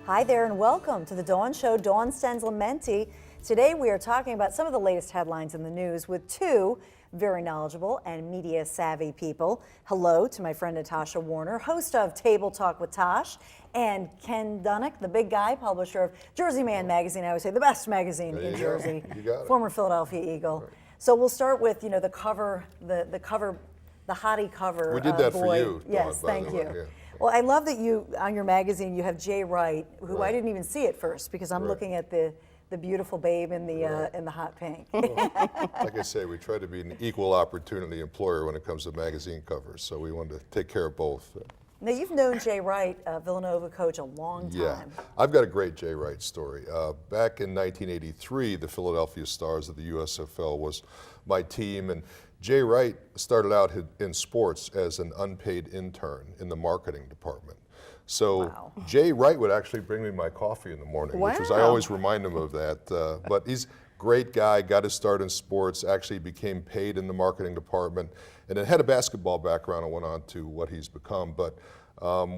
Hi there and welcome to the Dawn Show. Dawn Stenslamenti. Today we are talking about some of the latest headlines in the news with two very knowledgeable and media savvy people. Hello to my friend Natasha Warner, host of Table Talk with Tosh, and Ken Dunek, the big guy, publisher of Jersey Man magazine. I would say the best magazine in Jersey. Former Philadelphia Eagle. Right. So we'll start with the cover, the cover, the hottie cover. We did that boy. for you. Yes, Dawn, thank you. Yeah. Well, I love that you, on your magazine, you have Jay Wright, who Right. I didn't even see at first because I'm looking at the beautiful babe in the hot pink. Well, like I say, we try to be an equal opportunity employer when it comes to magazine covers, so we wanted to take care of both. Now, you've known Jay Wright, Villanova coach, a long time. Yeah, I've got a great Jay Wright story. Back in 1983, the Philadelphia Stars of the USFL was my team, and Jay Wright started out in sports as an unpaid intern in the marketing department. So Jay Wright would actually bring me my coffee in the morning, which was, I always remind him of that. But he's a great guy, got his start in sports, actually became paid in the marketing department, and then had a basketball background and went on to what he's become. But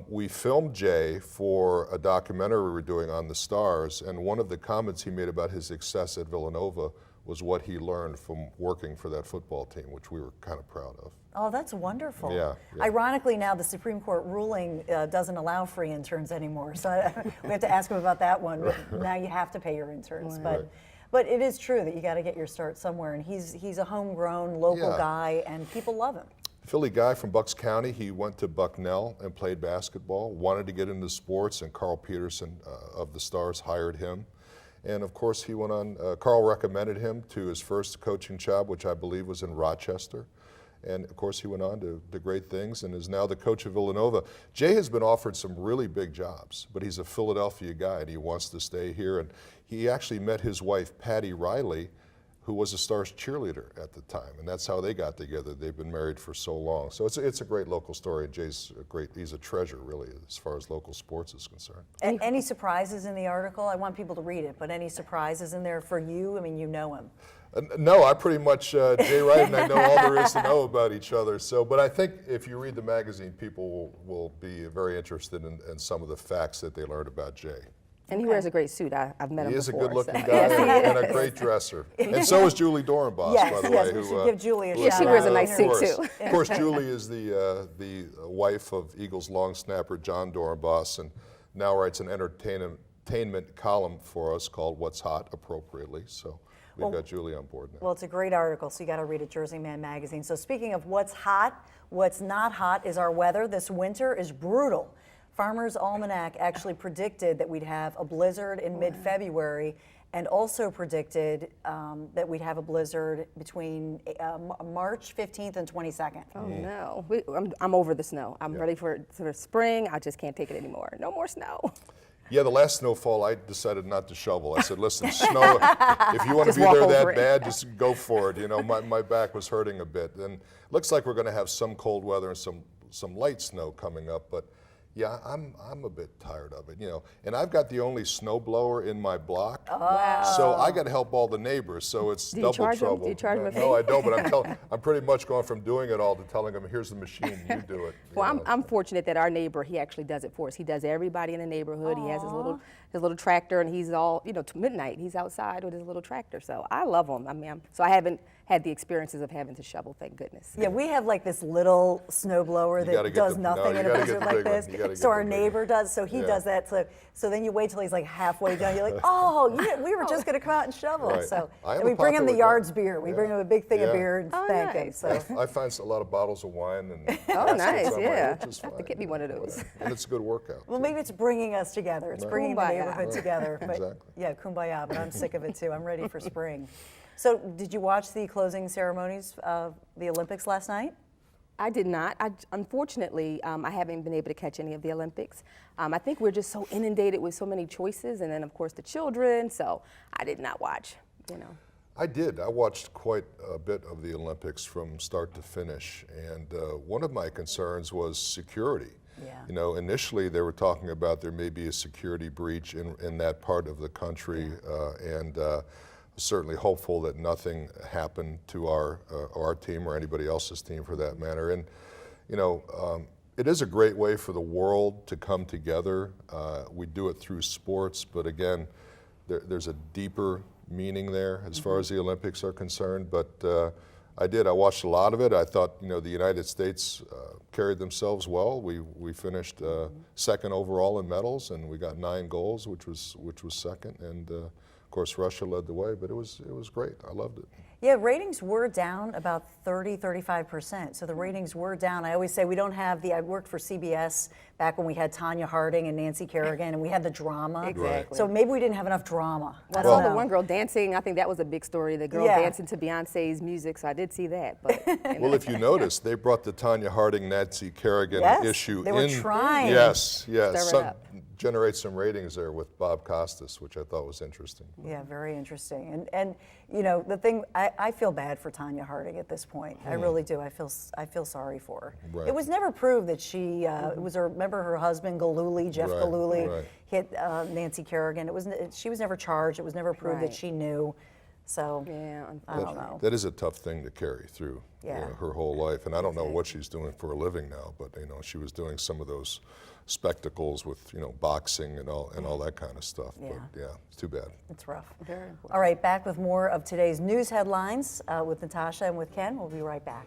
we filmed Jay for a documentary we were doing on the Stars, and one of the comments he made about his success at Villanova was what he learned from working for that football team, which we were kind of proud of. Oh, that's wonderful. Yeah. Ironically, now the Supreme Court ruling doesn't allow free interns anymore, so we have to ask him about that one. Now you have to pay your interns, but it is true that you got to get your start somewhere, and he's a homegrown local guy, and people love him. Philly guy from Bucks County. He went to Bucknell and played basketball, wanted to get into sports, and Carl Peterson of the Stars hired him. And of course, he went on, Carl recommended him to his first coaching job, which I believe was in Rochester. And of course, he went on to great things and is now the coach of Villanova. Jay has been offered some really big jobs, but he's a Philadelphia guy and he wants to stay here. And he actually met his wife, Patty Riley, who was a Stars cheerleader at the time, and that's how they got together. They've been married for so long. So it's a great local story, and Jay's he's a treasure, really, as far as local sports is concerned. And any surprises in the article? I want people to read it, but any surprises in there for you? I mean, you know him. No, I pretty much, Jay Wright and I know all there is to know about each other. So, but I think if you read the magazine, people will be very interested in some of the facts that they learned about Jay. And he wears a great suit. I've met him before. He is a good-looking guy and a great dresser. And so is Julie Dorenbos, by the way. Yes, we should give Julie a shout out. She wears a nice suit, too. Of course, Julie is the wife of Eagles long snapper John Dorenbos, and now writes an entertainment column for us called What's Hot, appropriately. So we've got Julie on board now. Well, it's a great article, so you got to read it, Jersey Man magazine. So speaking of what's hot, what's not hot is our weather. This winter is brutal. Farmer's Almanac actually predicted that we'd have a blizzard in mid-February, and also predicted that we'd have a blizzard between March 15th and 22nd. Oh no, I'm over the snow. I'm ready for spring. I just can't take it anymore. No more snow. Yeah, the last snowfall, I decided not to shovel. I said, listen, snow, if you want to be walk there that over it. bad, just go for it. You know, my back was hurting a bit. And looks like we're going to have some cold weather and some light snow coming up, but yeah, I'm a bit tired of it, you know. And I've got the only snow blower in my block, so I got to help all the neighbors. So it's double trouble. Do you charge them a fee? No, I don't. But I'm pretty much going from doing it all to telling them, here's the machine, you do it. Well, I'm fortunate that our neighbor, he actually does it for us. He does everybody in the neighborhood. He has his little tractor, and he's all, to midnight, he's outside with his little tractor. So I love him. I mean, so I haven't had the experiences of having to shovel, thank goodness. Yeah, we have like this little snowblower that does nothing in a blizzard like this. So our neighbor does, so he does that. So then you wait till he's like halfway done. You're like, oh, we were just going to come out and shovel. Right. So and we bring him the Yards beer. We bring him a big thing of beer and thank him. Nice. So I find a lot of bottles of wine and Oh, nice, yeah. which is fine. Get me one of those. And it's a good workout. well, maybe it's bringing us together. It's bringing the Kumbaya. neighborhood together. But Exactly. yeah, kumbaya. But I'm sick of it too. I'm ready for spring. So did you watch the closing ceremonies of the Olympics last night? I did not. Unfortunately, I haven't been able to catch any of the Olympics. I think we're just so inundated with so many choices, and then of course the children, so I did not watch, I did. I watched quite a bit of the Olympics from start to finish, and one of my concerns was security. Yeah. You know, initially they were talking about there may be a security breach in that part of the country, and certainly hopeful that nothing happened to our team or anybody else's team for that matter. And It is a great way for the world to come together. We do it through sports, but again, there's a deeper meaning there as far as the Olympics are concerned. But I watched a lot of it. I thought, the United States carried themselves well. We finished second overall in medals, and we got 9 goals, which was second. And of course, Russia led the way, but it was great. I loved it. Yeah, ratings were down about 35%. So the ratings were down. I always say we don't have I worked for CBS back when we had Tanya Harding and Nancy Kerrigan, and we had the drama. Exactly. So maybe we didn't have enough drama. I saw the one girl dancing. I think that was a big story. The girl dancing to Beyonce's music. So I did see that. But well, if you notice, they brought the Tanya Harding, Nancy Kerrigan issue they were in. trying. Yes. Stir it up. Generate some ratings there with Bob Costas, which I thought was interesting. Yeah, very interesting. And the thing, I feel bad for Tanya Harding at this point. I really do. I feel sorry for her. Right. It was never proved that she remember her husband Galooly, Jeff Right, Galooly, right. hit Nancy Kerrigan. She was never charged. It was never proved that Right. she knew. So Yeah, I don't know. That is a tough thing to carry through Yeah. her whole life. And I don't know what she's doing for a living now, but she was doing some of those spectacles with boxing and all that kind of stuff. Yeah. But yeah, it's too bad. It's rough. Very important. All right, back with more of today's news headlines with Natasha and with Ken. We'll be right back.